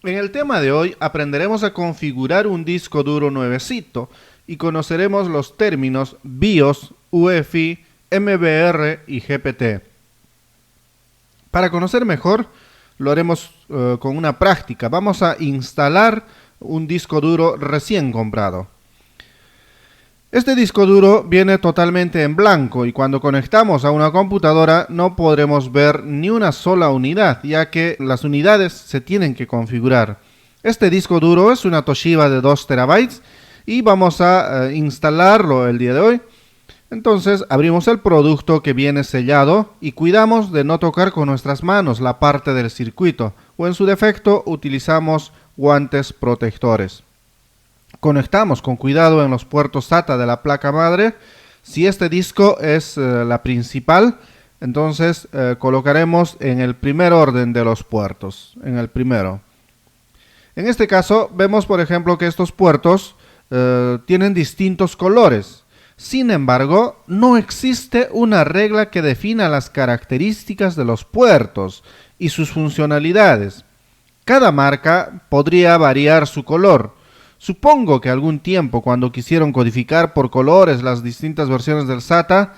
En el tema de hoy aprenderemos a configurar un disco duro nuevecito y conoceremos los términos BIOS, UEFI, MBR y GPT. Para conocer mejor, lo haremos con una práctica. Vamos a instalar un disco duro recién comprado. Este disco duro viene totalmente en blanco y cuando conectamos a una computadora no podremos ver ni una sola unidad, ya que las unidades se tienen que configurar. Este disco duro es una Toshiba de 2 terabytes y vamos a instalarlo el día de hoy. Entonces abrimos el producto que viene sellado y cuidamos de no tocar con nuestras manos la parte del circuito o en su defecto utilizamos guantes protectores. Conectamos con cuidado en los puertos SATA de la placa madre. Si este disco es la principal, entonces colocaremos en el primer orden de los puertos, en el primero. En este caso vemos por ejemplo que estos puertos tienen distintos colores. Sin embargo, no existe una regla que defina las características de los puertos y sus funcionalidades. Cada marca podría variar su color. Supongo que algún tiempo, cuando quisieron codificar por colores las distintas versiones del SATA,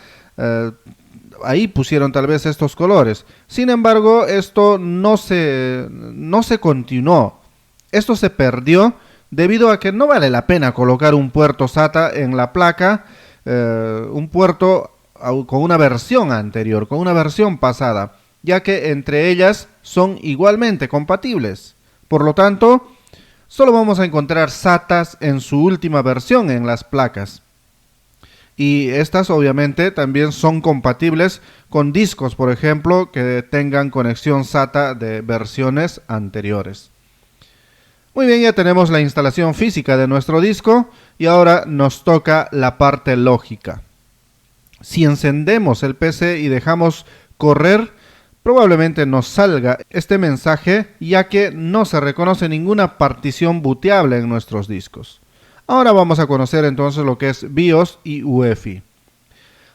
ahí pusieron tal vez estos colores. Sin embargo, esto no se continuó. Esto se perdió debido a que no vale la pena colocar un puerto SATA en la placa, un puerto con una versión anterior, con una versión pasada, ya que entre ellas son igualmente compatibles. Por lo tanto, solo vamos a encontrar SATAs en su última versión en las placas. Y estas obviamente también son compatibles con discos, por ejemplo, que tengan conexión SATA de versiones anteriores. Muy bien, ya tenemos la instalación física de nuestro disco y ahora nos toca la parte lógica. Si encendemos el PC y dejamos correr, probablemente nos salga este mensaje ya que no se reconoce ninguna partición booteable en nuestros discos. Ahora vamos a conocer entonces lo que es BIOS y UEFI.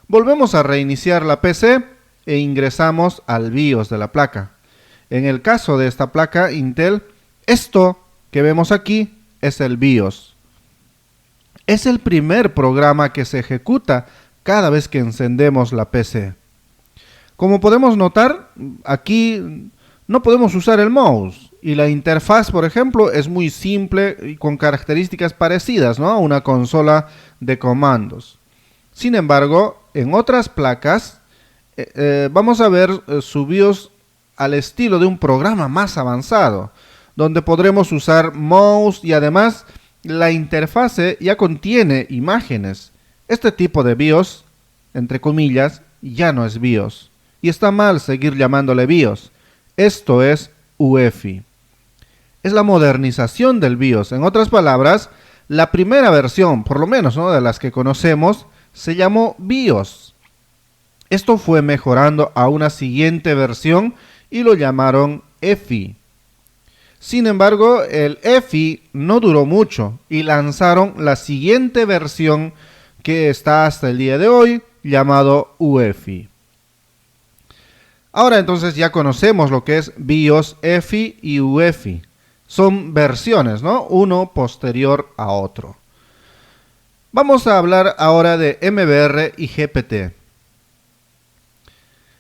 Volvemos a reiniciar la PC e ingresamos al BIOS de la placa. En el caso de esta placa Intel, esto que vemos aquí es el BIOS. Es el primer programa que se ejecuta cada vez que encendemos la PC. Como podemos notar, aquí no podemos usar el mouse y la interfaz, por ejemplo, es muy simple y con características parecidas, ¿no?, a una consola de comandos. Sin embargo, en otras placas vamos a ver su BIOS al estilo de un programa más avanzado, donde podremos usar mouse y además la interfase ya contiene imágenes. Este tipo de BIOS, entre comillas, ya no es BIOS. Y está mal seguir llamándole BIOS. Esto es UEFI. Es la modernización del BIOS. En otras palabras, la primera versión, por lo menos, ¿no?, de las que conocemos, se llamó BIOS. Esto fue mejorando a una siguiente versión y lo llamaron EFI. Sin embargo, el EFI no duró mucho y lanzaron la siguiente versión que está hasta el día de hoy, llamado UEFI. Ahora entonces ya conocemos lo que es BIOS, EFI y UEFI. Son versiones, ¿no?, uno posterior a otro. Vamos a hablar ahora de MBR y GPT.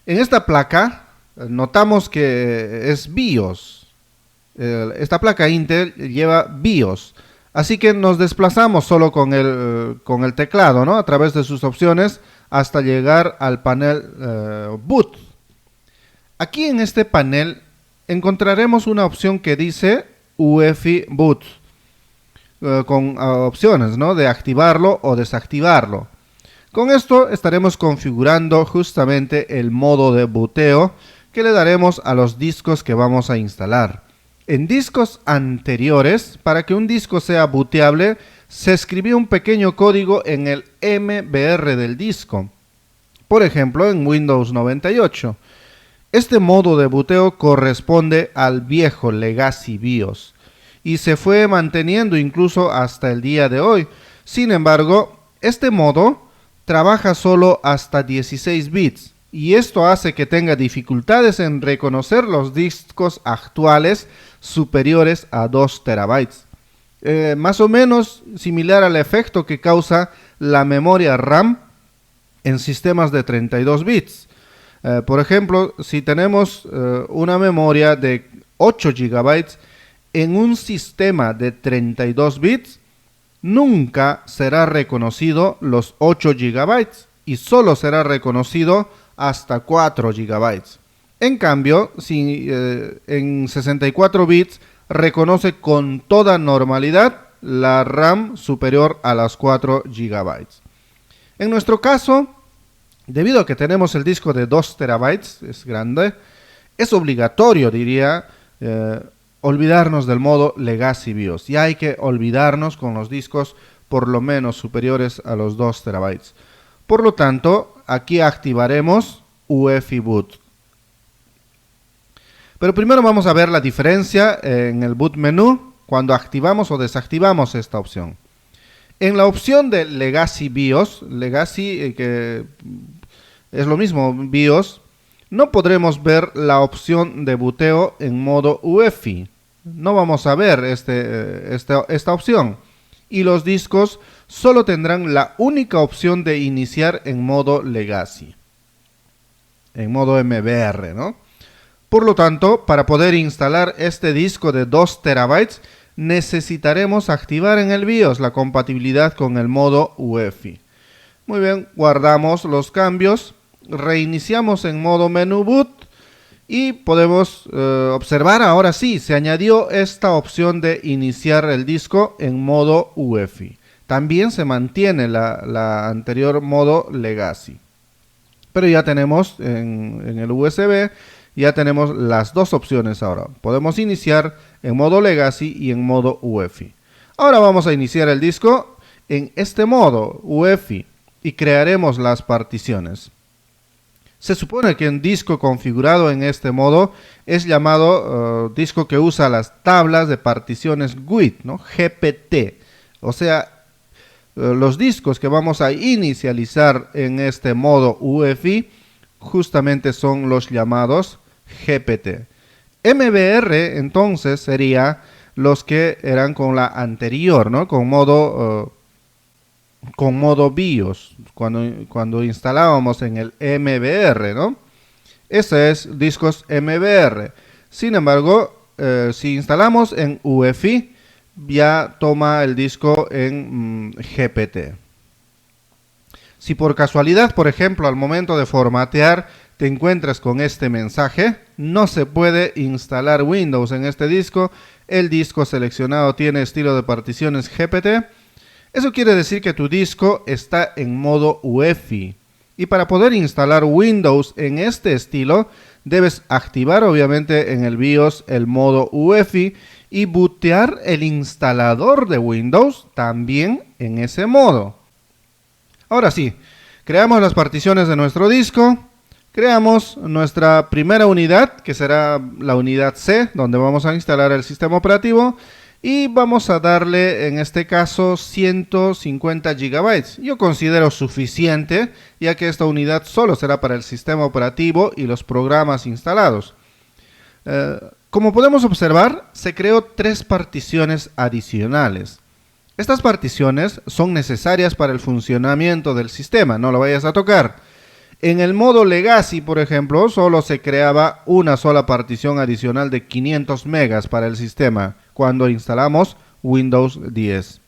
En esta placa notamos que es BIOS. Esta placa Intel lleva BIOS. Así que nos desplazamos solo con el teclado, ¿no?, a través de sus opciones hasta llegar al panel Boot. Aquí en este panel encontraremos una opción que dice UEFI Boot, con opciones, ¿no?, de activarlo o desactivarlo. Con esto estaremos configurando justamente el modo de booteo que le daremos a los discos que vamos a instalar. En discos anteriores, para que un disco sea booteable, se escribió un pequeño código en el MBR del disco. Por ejemplo, en Windows 98. Este modo de booteo corresponde al viejo Legacy BIOS y se fue manteniendo incluso hasta el día de hoy. Sin embargo, este modo trabaja solo hasta 16 bits y esto hace que tenga dificultades en reconocer los discos actuales superiores a 2 terabytes. Más o menos similar al efecto que causa la memoria RAM en sistemas de 32 bits. Por ejemplo, si tenemos una memoria de 8 GB en un sistema de 32 bits, nunca será reconocido los 8 GB y solo será reconocido hasta 4 GB. En cambio, si en 64 bits reconoce con toda normalidad la RAM superior a las 4 GB. En nuestro caso, debido a que tenemos el disco de 2 terabytes, es grande, es obligatorio, diría, olvidarnos del modo Legacy BIOS. Ya hay que olvidarnos con los discos por lo menos superiores a los 2 terabytes. Por lo tanto, aquí activaremos UEFI Boot. Pero primero vamos a ver la diferencia en el boot menú cuando activamos o desactivamos esta opción. En la opción de Legacy BIOS, Legacy que es lo mismo BIOS, no podremos ver la opción de booteo en modo UEFI. No vamos a ver esta opción. Y los discos solo tendrán la única opción de iniciar en modo Legacy. En modo MBR, ¿no? Por lo tanto, para poder instalar este disco de 2 terabytes, necesitaremos activar en el BIOS la compatibilidad con el modo UEFI. Muy bien, guardamos los cambios, reiniciamos en modo menú boot y podemos observar ahora sí, se añadió esta opción de iniciar el disco en modo UEFI. También se mantiene la anterior modo Legacy. Pero ya tenemos en el USB, ya tenemos las dos opciones ahora. Podemos iniciar en modo Legacy y en modo UEFI. Ahora vamos a iniciar el disco en este modo UEFI y crearemos las particiones. Se supone que un disco configurado en este modo es llamado disco que usa las tablas de particiones GUID, ¿no? GPT. O sea, los discos que vamos a inicializar en este modo UEFI justamente son los llamados GPT. MBR entonces sería los que eran con la anterior, ¿no? Con modo BIOS, cuando instalábamos en el MBR, ¿no? Ese es discos MBR. Sin embargo, si instalamos en UEFI, ya toma el disco en GPT. Si por casualidad, por ejemplo, al momento de formatear, te encuentras con este mensaje, no se puede instalar Windows en este disco, el disco seleccionado tiene estilo de particiones GPT, eso quiere decir que tu disco está en modo UEFI. Y para poder instalar Windows en este estilo, debes activar obviamente en el BIOS el modo UEFI y bootear el instalador de Windows también en ese modo. Ahora sí, creamos las particiones de nuestro disco, creamos nuestra primera unidad, que será la unidad C, donde vamos a instalar el sistema operativo, y vamos a darle, en este caso, 150 GB. Yo considero suficiente, ya que esta unidad solo será para el sistema operativo y los programas instalados. Como podemos observar, se creó 3 particiones adicionales. Estas particiones son necesarias para el funcionamiento del sistema, no lo vayas a tocar. En el modo Legacy, por ejemplo, solo se creaba una sola partición adicional de 500 megas para el sistema cuando instalamos Windows 10.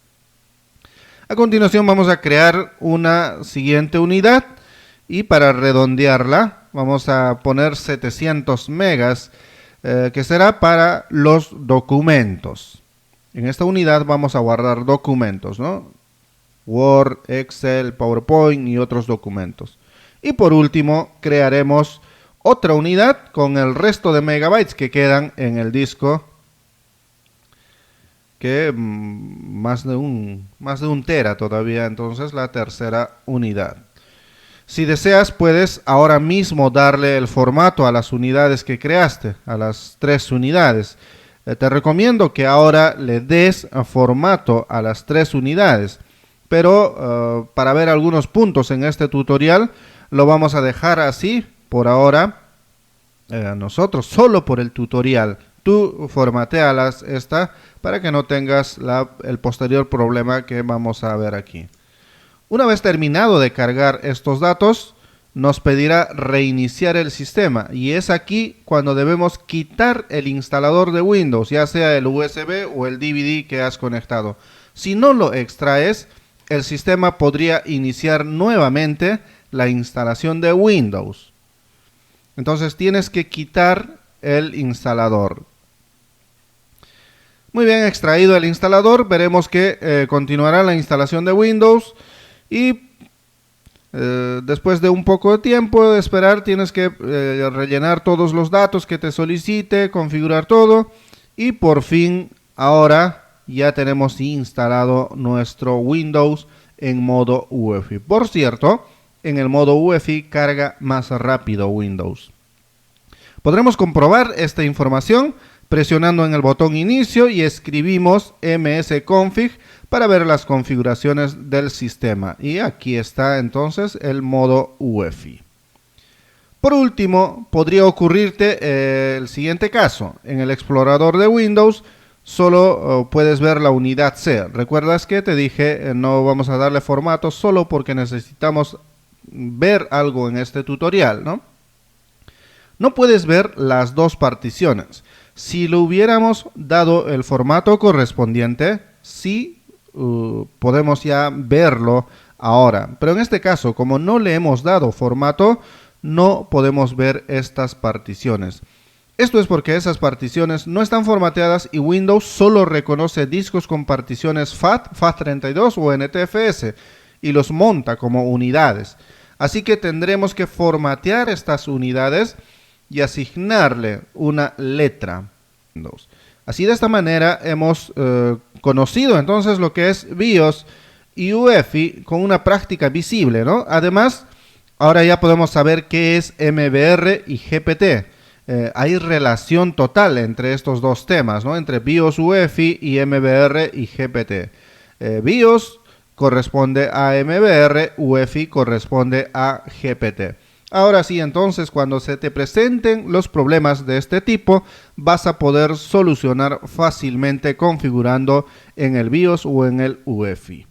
A continuación vamos a crear una siguiente unidad y para redondearla vamos a poner 700 megas que será para los documentos. En esta unidad vamos a guardar documentos, ¿no? Word, Excel, PowerPoint y otros documentos. Y por último, crearemos otra unidad con el resto de megabytes que quedan en el disco, que más de un tera todavía, entonces la tercera unidad. Si deseas, puedes ahora mismo darle el formato a las unidades que creaste, a las 3 unidades. Te recomiendo que ahora le des formato a las 3 unidades, pero para ver algunos puntos en este tutorial, lo vamos a dejar así por ahora, nosotros, solo por el tutorial, tú formatealas esta para que no tengas el posterior problema que vamos a ver aquí. Una vez terminado de cargar estos datos, nos pedirá reiniciar el sistema y es aquí cuando debemos quitar el instalador de Windows, ya sea el USB o el DVD que has conectado. Si no lo extraes, el sistema podría iniciar nuevamente la instalación de Windows. Entonces tienes que quitar el instalador. Muy bien, extraído el instalador, veremos que continuará la instalación de Windows y después de un poco de tiempo de esperar tienes que rellenar todos los datos que te solicite, configurar todo y por fin ahora ya tenemos instalado nuestro Windows en modo UEFI. Por cierto, en el modo UEFI carga más rápido Windows. Podremos comprobar esta información presionando en el botón inicio y escribimos msconfig para ver las configuraciones del sistema. Y aquí está entonces el modo UEFI. Por último, podría ocurrirte el siguiente caso. En el explorador de Windows solo puedes ver la unidad C. ¿Recuerdas que te dije no vamos a darle formato solo porque necesitamos ver algo en este tutorial, ¿no? No puedes ver las dos particiones. Si le hubiéramos dado el formato correspondiente, sí podemos ya verlo ahora. Pero en este caso, como no le hemos dado formato, no podemos ver estas particiones. Esto es porque esas particiones no están formateadas y Windows solo reconoce discos con particiones FAT, FAT32 o NTFS y los monta como unidades. Así que tendremos que formatear estas unidades y asignarle una letra. Así de esta manera hemos conocido entonces lo que es BIOS y UEFI con una práctica visible, ¿no? Además, ahora ya podemos saber qué es MBR y GPT. Hay relación total entre estos dos temas, ¿no? Entre BIOS UEFI y MBR y GPT. BIOS corresponde a MBR, UEFI corresponde a GPT. Ahora sí, entonces, cuando se te presenten los problemas de este tipo, vas a poder solucionar fácilmente configurando en el BIOS o en el UEFI.